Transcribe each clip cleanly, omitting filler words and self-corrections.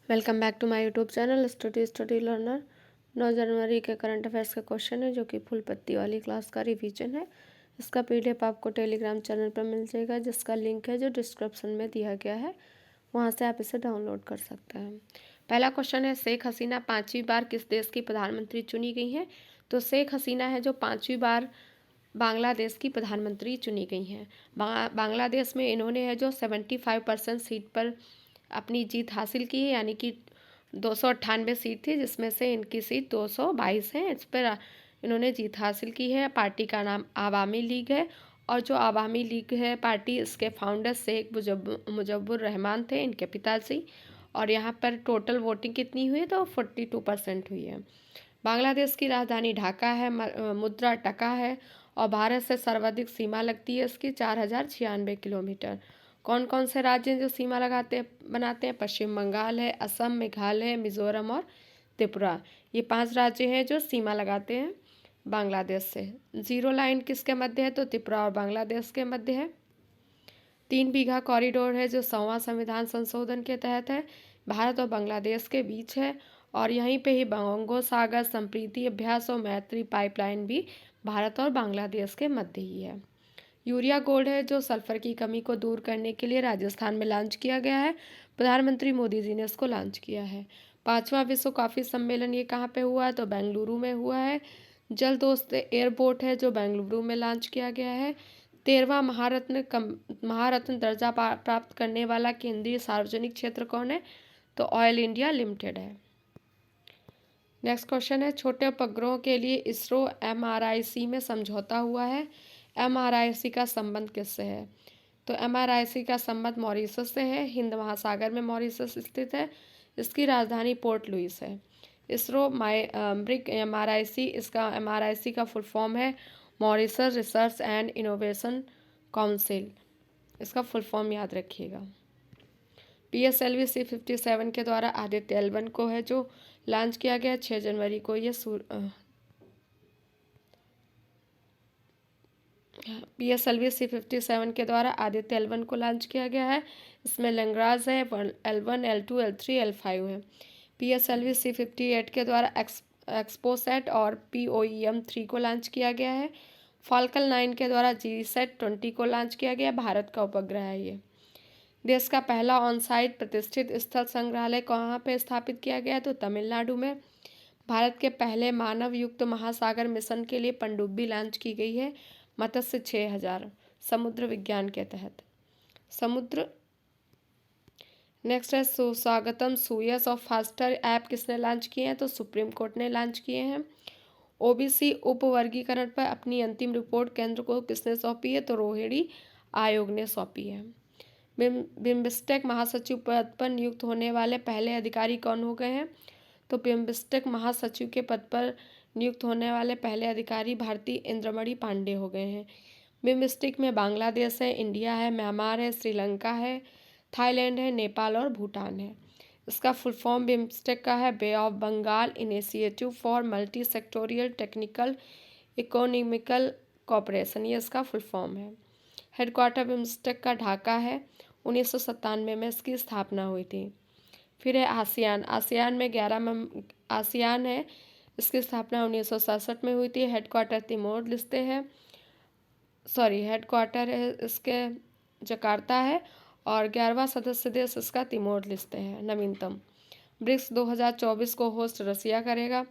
Welcome back to my YouTube channel study learner. 9 जनवरी के current affairs का question है जो कि फुल पत्ती वाली क्लास का रिवीजन है। इसका पीडीएफ आपको टेलीग्राम चैनल पर मिल जाएगा, जिसका लिंक है जो डिस्क्रिप्शन में दिया गया है, वहां से आप इसे डाउनलोड कर सकते हैं। पहला क्वेश्चन है, शेख हसीना 5वीं बार किस देश की प्रधानमंत्री चुनी गई हैं? तो शेख हसीना है जो 5वीं बार बांग्लादेश की प्रधानमंत्री चुनी गई हैं। बांग्लादेश में इन्होंने है जो 75% सीट पर अपनी जीत हासिल की है, यानी कि 298 सीट थी, जिसमें से इनकी सीट 222 है। इस पर इन्होंने जीत हासिल की है। पार्टी का नाम आवामी लीग है, और जो आवामी लीग है पार्टी, इसके फाउंडर शेख मुजब्बुर रहमान थे, इनके पिताजी। और यहाँ पर टोटल वोटिंग कितनी हुई है? तो 42% हुई है। बांग्लादेश की राजधानी ढाका है, मुद्रा टका है, और भारत से सर्वाधिक सीमा लगती है इसकी 4096 किलोमीटर। कौन कौन से राज्य हैं जो सीमा बनाते हैं? पश्चिम बंगाल है, असम, मेघालय, मिजोरम और त्रिपुरा। ये 5 राज्य हैं जो सीमा लगाते हैं बांग्लादेश से। जीरो लाइन किसके मध्य है? तो त्रिपुरा और बांग्लादेश के मध्य है। 3 बीघा कॉरिडोर है जो 100वां संविधान संशोधन के तहत है, भारत और बांग्लादेश के बीच है। और यहीं पे ही बंगोसागर संप्रीति अभ्यास और मैत्री पाइपलाइन भी भारत और बांग्लादेश के मध्य ही है। यूरिया गोल्ड है जो सल्फर की कमी को दूर करने के लिए राजस्थान में लॉन्च किया गया है। प्रधानमंत्री मोदी जी ने इसको लॉन्च किया है। 5वां विश्व कॉफी सम्मेलन ये कहाँ पे हुआ है? तो बेंगलुरु में हुआ है। जल दोस्त एयरपोर्ट है जो बेंगलुरु में लॉन्च किया गया है। 13वां महारत्न दर्जा प्राप्त करने वाला केंद्रीय सार्वजनिक क्षेत्र कौन है? तो ऑयल इंडिया लिमिटेड है। नेक्स्ट क्वेश्चन है, छोटे उपग्रहों के लिए इसरो MRIC में समझौता हुआ है। MRIC का संबंध किससे है? तो MRIC का संबंध मॉरिशस से है। हिंद महासागर में मॉरिशस स्थित है। इसकी राजधानी पोर्ट लुइस है। इसरो ब्रिक MRIC, इसका MRIC का फुल फॉर्म है Mauritius research and innovation council. इसका फुल फॉर्म याद रखिएगा। PSLV C57 के द्वारा आदित्य L1 को है जो लॉन्च किया गया 6 जनवरी को। ये PSLV C57 के द्वारा आदित्य L1 को लॉन्च किया गया है। इसमें लैंग्राज है, L1, L2, L3, L5 है। PSLV C58 के द्वारा एक्सपोसैट और POEM-3 को लॉन्च किया गया है। फाल्कन 9 के द्वारा GSAT-20 को लॉन्च किया गया। भारत का उपग्रह है ये। देश का पहला ऑन साइट प्रतिष्ठित स्थल संग्रहालय कहाँ पे स्थापित किया गया है? तो तमिलनाडु में। भारत के पहले मानव युक्त महासागर मिशन के लिए पनडुब्बी लॉन्च की गई है मत्स्य 6000 समुद्र विज्ञान के तहत। समुद्र नेक्स्ट है, सुस्वागतम सुयस और फास्टर ऐप किसने लॉन्च किए हैं? तो सुप्रीम कोर्ट ने लॉन्च किए हैं। OBC उपवर्गीकरण पर अपनी अंतिम रिपोर्ट केंद्र को किसने सौंपी है? तो रोहिणी आयोग ने सौंपी है। बिम्स्टेक महासचिव पद पर नियुक्त होने वाले पहले अधिकारी कौन हो गए हैं? तो बिम्स्टेक महासचिव के पद पर नियुक्त होने वाले पहले अधिकारी भारती इंद्रमणि पांडे हो गए हैं। बिम्स्टेक में बांग्लादेश है, इंडिया है, म्यांमार है, श्रीलंका है, थाईलैंड है, नेपाल और भूटान है। इसका फुल फॉर्म बिम्स्टेक का है Bay of Bengal initiative for multi sectoral technical economical cooperation, ये इसका फुल फॉर्म है। हेडक्वार्टर बिम्स्टेक का ढाका है। 1997 में इसकी स्थापना हुई थी। फिर है आसियान। आसियान में 11 आसियान है, इसकी स्थापना 1967 में हुई थी। हेडक्वार्टर तिमोर लिस्ते है, हेडक्वार्टर है इसके जकार्ता है, और 11वां सदस्य देश इसका तिमोर लिस्ते है, नवीनतम। ब्रिक्स 2024 को होस्ट रसिया करेगा।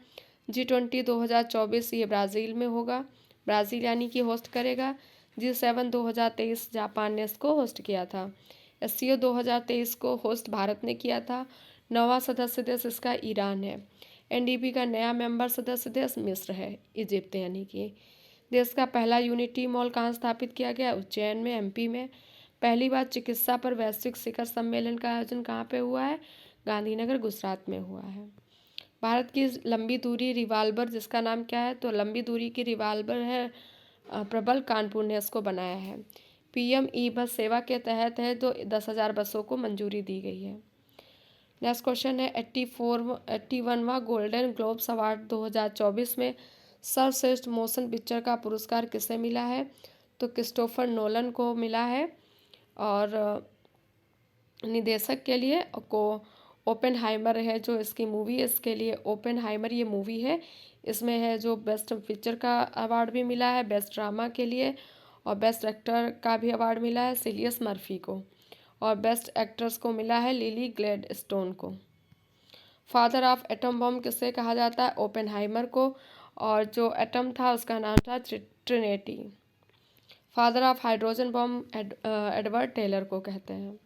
G20 2024 ये ब्राज़ील में होगा, ब्राज़ील यानी कि होस्ट करेगा। G7 2023 जापान ने इसको होस्ट किया था। SCO 2023 को होस्ट भारत ने किया था। 9वां सदस्य देश इसका ईरान है। NDP का नया मेंबर सदस्य देश मिस्र है, इजिप्ट यानी कि। देश का पहला यूनिटी मॉल कहाँ स्थापित किया गया? उज्जैन में, MP में। पहली बार चिकित्सा पर वैश्विक शिखर सम्मेलन का आयोजन कहाँ पे हुआ है? गांधीनगर, गुजरात में हुआ है। भारत की लंबी दूरी रिवाल्वर जिसका नाम क्या है? तो लंबी दूरी की रिवाल्वर है प्रबल, कानपुर ने इसको बनाया है। PM ई बस सेवा के तहत है तो 10,000 बसों को मंजूरी दी गई है। नेक्स्ट क्वेश्चन है, 81वां गोल्डन ग्लोब्स अवार्ड 2024 में सर्वश्रेष्ठ मोशन पिक्चर का पुरस्कार किसे मिला है? तो क्रिस्टोफर नोलन को मिला है। और निदेशक के लिए को ओपेनहाइमर है जो इसकी मूवी, इसके लिए ओपेनहाइमर ये मूवी है, इसमें है जो बेस्ट पिक्चर का अवार्ड भी मिला है, बेस्ट ड्रामा के लिए, और बेस्ट एक्टर का भी अवार्ड मिला है सिलियस मर्फी को, और बेस्ट एक्ट्रेस को मिला है लिली ग्लैडस्टोन को। फादर ऑफ एटम बॉम्ब किसे कहा जाता है? ओपेनहाइमर को, और जो एटम था उसका नाम था Trinity. Father of hydrogen bomb Edward Teller को कहते हैं।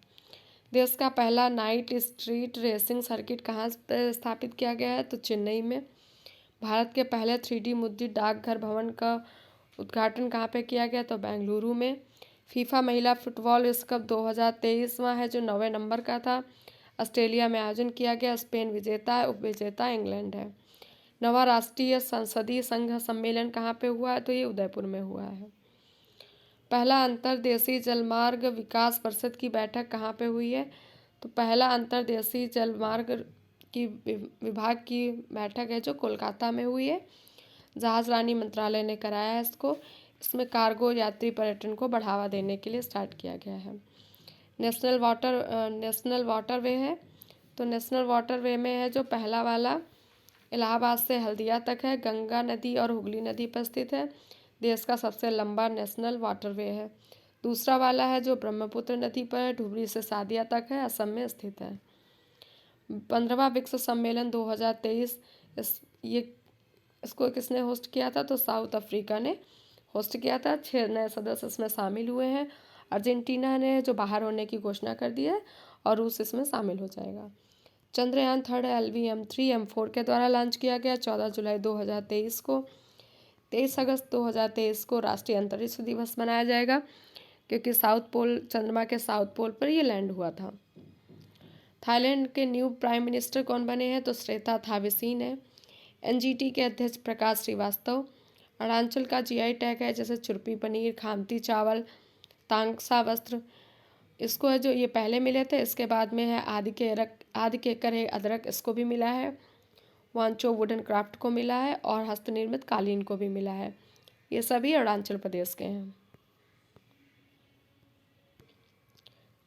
देश का पहला नाइट स्ट्रीट रेसिंग सर्किट कहाँ स्थापित किया गया है? तो चेन्नई में। भारत के पहले 3D मुद्रित डाकघर भवन का उद्घाटन कहाँ पे किया गया? तो बेंगलुरु में। फीफा महिला फुटबॉल विश्व कप 2023वां है जो 9 नंबर का था, ऑस्ट्रेलिया में आयोजन किया गया। स्पेन विजेता है, उपविजेता इंग्लैंड है। नवा राष्ट्रीय संसदीय संघ सम्मेलन कहाँ पे हुआ है? तो ये उदयपुर में हुआ है। पहला अंतर्देशीय जलमार्ग विकास परिषद की बैठक कहाँ पे हुई है? तो पहला अंतर्देशीय जलमार्ग की विभाग की बैठक है जो कोलकाता में हुई है। जहाज रानी मंत्रालय ने कराया है इसको। इसमें कार्गो यात्री पर्यटन को बढ़ावा देने के लिए स्टार्ट किया गया है। नेशनल वाटरवे है, तो नेशनल वाटरवे में है जो पहला वाला इलाहाबाद से हल्दिया तक है, गंगा नदी और हुगली नदी पर स्थित है, देश का सबसे लंबा नेशनल वाटरवे है। दूसरा वाला है जो ब्रह्मपुत्र नदी पर धुबरी से सादिया तक है, असम में स्थित है। 15वां विश्व सम्मेलन 2023 इसको किसने होस्ट किया था? तो साउथ अफ्रीका ने होस्ट किया था। 6 नए सदस्य इसमें शामिल हुए हैं। अर्जेंटीना ने जो बाहर होने की घोषणा कर दी है, और रूस इसमें शामिल हो जाएगा। चंद्रयान 3 LV-M3 M4 के द्वारा लॉन्च किया गया 14 जुलाई 2023 को। 23 अगस्त 2023 को राष्ट्रीय अंतरिक्ष दिवस मनाया जाएगा, क्योंकि साउथ पोल, चंद्रमा के साउथ पोल पर ये लैंड हुआ था। थाईलैंड के न्यू प्राइम मिनिस्टर कौन बने हैं? तो श्वेता थाविसीन है। NGT के अध्यक्ष प्रकाश श्रीवास्तव। अरुणाचल का GI टैग है, जैसे चुरपी पनीर, खामती चावल, तांगसा वस्त्र, इसको है जो ये पहले मिले थे। इसके बाद में है आदि केकर है अदरक, इसको भी मिला है। वांचो वुडन क्राफ्ट को मिला है, और हस्तनिर्मित कालीन को भी मिला है। ये सभी अरुणाचल प्रदेश के हैं।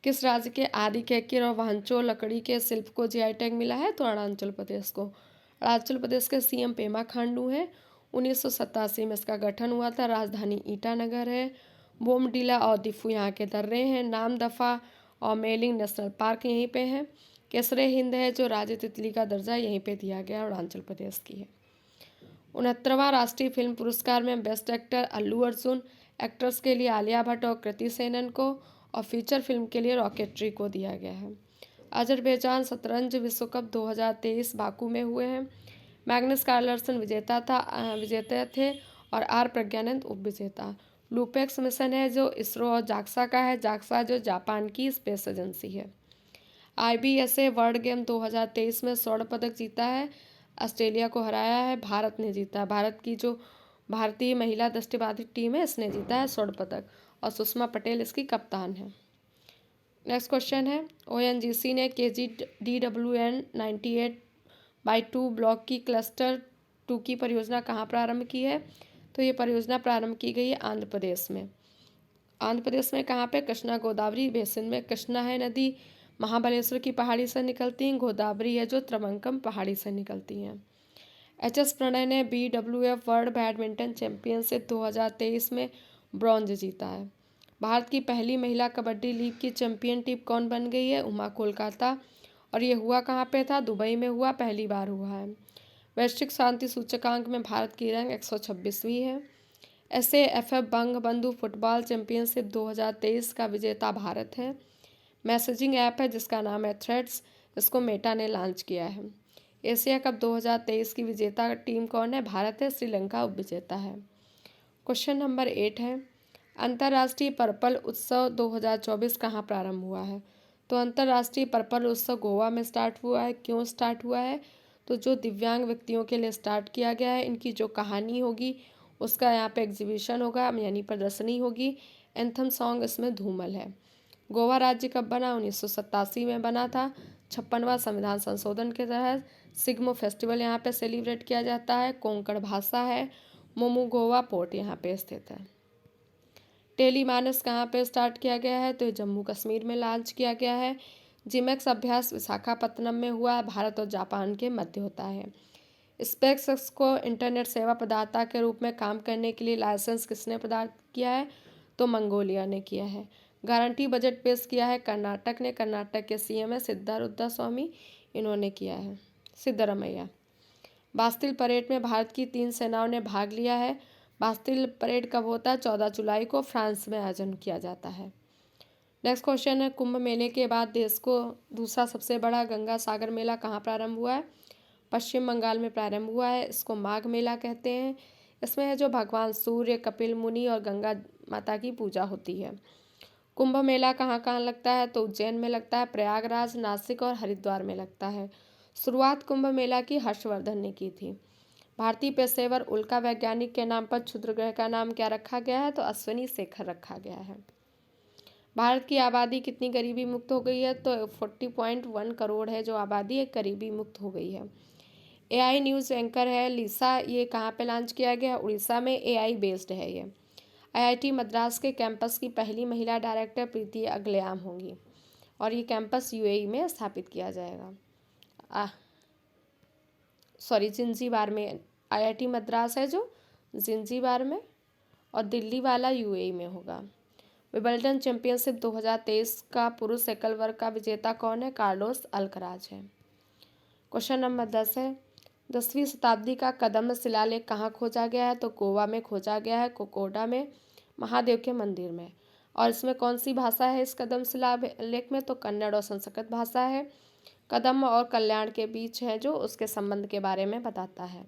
किस राज्य के आदि केकर और वांचो लकड़ी के शिल्प को GI टैग मिला है? तो अरुणाचल प्रदेश को। अरुणाचल प्रदेश के CM पेमा खांडू हैं। 1987 में इसका गठन हुआ था। राजधानी ईटानगर है। बोमडीला और दिफू यहाँ के दर्रे हैं। नामदफा और मेलिंग नेशनल पार्क यहीं पे हैं। केसरे हिंद है जो राज्य तितली का दर्जा यहीं पे दिया गया, अरुणाचल प्रदेश की है। 69वां राष्ट्रीय फिल्म पुरस्कार में best actor Allu Arjun, actress के लिए आलिया भट्ट और कृति सेनन को, और फीचर फिल्म के लिए रॉकेट्री को दिया गया है। अजरबैजान शतरंज विश्व कप 2023 बाकू में हुए हैं। मैग्नस कार्लसन विजेता थे, और R प्रज्ञानंद उपविजेता। लूपेक्स मिशन है जो इसरो और जाक्सा का है, जाक्सा जो जापान की स्पेस एजेंसी है। IBSA वर्ल्ड गेम 2023 में स्वर्ण पदक जीता है, ऑस्ट्रेलिया को हराया है। भारत ने जीता, भारत की जो भारतीय महिला दृष्टिबाधित टीम है इसने जीता है स्वर्ण पदक, और सुषमा पटेल इसकी कप्तान है। नेक्स्ट क्वेश्चन है, ONGC ने KGDWN 98/2 ब्लॉक की क्लस्टर 2 की परियोजना कहाँ प्रारंभ की है? तो ये परियोजना प्रारंभ की गई है आंध्र प्रदेश में। आंध्र प्रदेश में कहाँ पे? कृष्णा गोदावरी बेसिन में। कृष्णा है नदी महाबलेश्वर की पहाड़ी से निकलती हैं, गोदावरी है जो त्रवंकम पहाड़ी से निकलती हैं। HS प्रणय ने BWF वर्ल्ड बैडमिंटन चैंपियनशिप 2023 में ब्रॉन्ज जीता है। भारत की पहली महिला कबड्डी लीग की चैंपियन टीम कौन बन गई है? उमा कोलकाता। और ये हुआ कहाँ पे था? दुबई में हुआ, पहली बार हुआ है। वैश्विक शांति सूचकांक में भारत की रैंक 126वीं है। SAFF बंग बंधु फुटबॉल चैंपियनशिप 2023 का विजेता भारत है। मैसेजिंग ऐप है जिसका नाम है थ्रेड्स, इसको मेटा ने लॉन्च किया है। एशिया कप 2023 की विजेता टीम कौन है? भारत है, श्रीलंका उपविजेता है। क्वेश्चन नंबर 8 है, अंतर्राष्ट्रीय पर्पल उत्सव 2024 कहाँ प्रारंभ हुआ है? तो अंतर्राष्ट्रीय पर्पल उत्सव गोवा में स्टार्ट हुआ है। क्यों स्टार्ट हुआ है? तो जो दिव्यांग व्यक्तियों के लिए स्टार्ट किया गया है, इनकी जो कहानी होगी उसका यहाँ पे एग्जीबिशन होगा, यानी प्रदर्शनी होगी। एंथम सॉन्ग इसमें धूमल है। गोवा राज्य कब बना? 1987 में बना था। 56वां संविधान संशोधन के तहत सिग्मो फेस्टिवल यहाँ पे सेलिब्रेट किया जाता है। कोंकण भाषा है। मोमू गोवा पोर्ट यहाँ पे स्थित है। टेलीमानस कहाँ पे स्टार्ट किया गया है? तो जम्मू कश्मीर में लॉन्च किया गया है। जिमेक्स अभ्यास विशाखापत्तनम में हुआ है, भारत और जापान के मध्य होता है। स्पेसएक्स को इंटरनेट सेवा प्रदाता के रूप में काम करने के लिए लाइसेंस किसने प्रदान किया है? तो मंगोलिया ने किया है। गारंटी बजट पेश किया है कर्नाटक ने, कर्नाटक के सीएम है सिद्धारुद्धा स्वामी, इन्होंने किया है सिद्धरमैया। बास्तिल परेड में भारत की 3 सेनाओं ने भाग लिया है। बास्तिल परेड कब होता है? 14 जुलाई को फ्रांस में आयोजन किया जाता है। नेक्स्ट क्वेश्चन है, कुंभ मेले के बाद देश को दूसरा सबसे बड़ा गंगा सागर मेला कहाँ प्रारंभ हुआ है? पश्चिम बंगाल में प्रारंभ हुआ है। इसको माघ मेला कहते हैं। इसमें है जो भगवान सूर्य, कपिल मुनि और गंगा माता की पूजा होती है। कुंभ मेला कहाँ कहाँ लगता है? तो उज्जैन में लगता है, प्रयागराज, नासिक और हरिद्वार में लगता है। शुरुआत कुंभ मेला की हर्षवर्धन ने की थी। भारतीय पेशेवर उल्का वैज्ञानिक के नाम पर क्षुद्र ग्रह का नाम क्या रखा गया है? तो अश्विनी शेखर रखा गया है। भारत की आबादी कितनी गरीबी मुक्त हो गई है? तो 40.1 करोड़ है जो आबादी एक गरीबी मुक्त हो गई है। एआई न्यूज़ एंकर है लिसा, ये कहाँ पे लॉन्च किया गया? उड़ीसा में एआई बेस्ड है ये। आईआईटी मद्रास के कैंपस की पहली महिला डायरेक्टर प्रीति अगलेयाम होंगी और ये कैंपस यूएई में स्थापित किया जाएगा। जिंजीबार में आईआईटी मद्रास है जो जिंजीबार में, और दिल्ली वाला यूएई में होगा। विंबलडन चैंपियनशिप 2023 का पुरुष एकल वर्ग का विजेता कौन है? कार्लोस अल्कराज है। क्वेश्चन नंबर 10 है, 10वीं शताब्दी का कदम शिलालेख कहाँ खोजा गया है? तो गोवा में खोजा गया है, कोकोडा में, महादेव के मंदिर में। और इसमें कौन सी भाषा है इस कदम शिलालेख में? तो कन्नड़ और संस्कृत भाषा है। कदम और कल्याण के बीच है जो उसके संबंध के बारे में बताता है।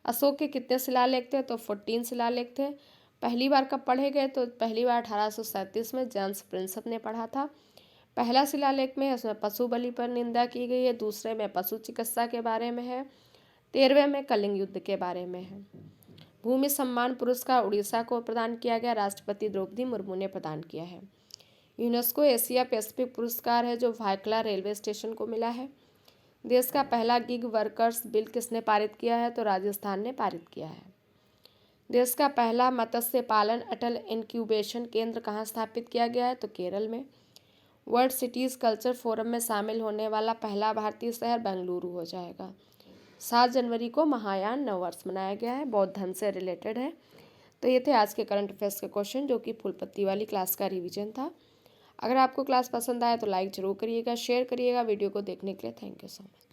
अशोक के कितने शिलालेख थे? तो 14 शिलालेख थे। पहली बार कब पढ़े गए? तो पहली बार 1837 में जेम्स प्रिंसप ने पढ़ा था। पहला शिलालेख में उसमें पशु बलि पर निंदा की गई है, दूसरे में पशु चिकित्सा के बारे में है, 13वें में कलिंग युद्ध के बारे में है। भूमि सम्मान पुरस्कार उड़ीसा को प्रदान किया गया, राष्ट्रपति द्रौपदी मुर्मू ने प्रदान किया है। यूनेस्को एशिया पैसिफिक पुरस्कार है जो भायखला रेलवे स्टेशन को मिला है। देश का पहला गिग वर्कर्स बिल किसने पारित किया है? तो राजस्थान ने पारित किया है। देश का पहला मत्स्य पालन अटल इंक्यूबेशन केंद्र कहाँ स्थापित किया गया है? तो केरल में। वर्ल्ड सिटीज़ कल्चर फोरम में शामिल होने वाला पहला भारतीय शहर बेंगलुरु हो जाएगा। 7 जनवरी को महायान नववर्ष मनाया गया है, बौद्ध धर्म से रिलेटेड है। तो ये थे आज के करंट अफेयर्स के क्वेश्चन जो कि फुल पत्ती वाली क्लास का रिवीजन था। अगर आपको क्लास पसंद आया तो लाइक ज़रूर करिएगा, शेयर करिएगा। वीडियो को देखने के लिए थैंक यू सो मच।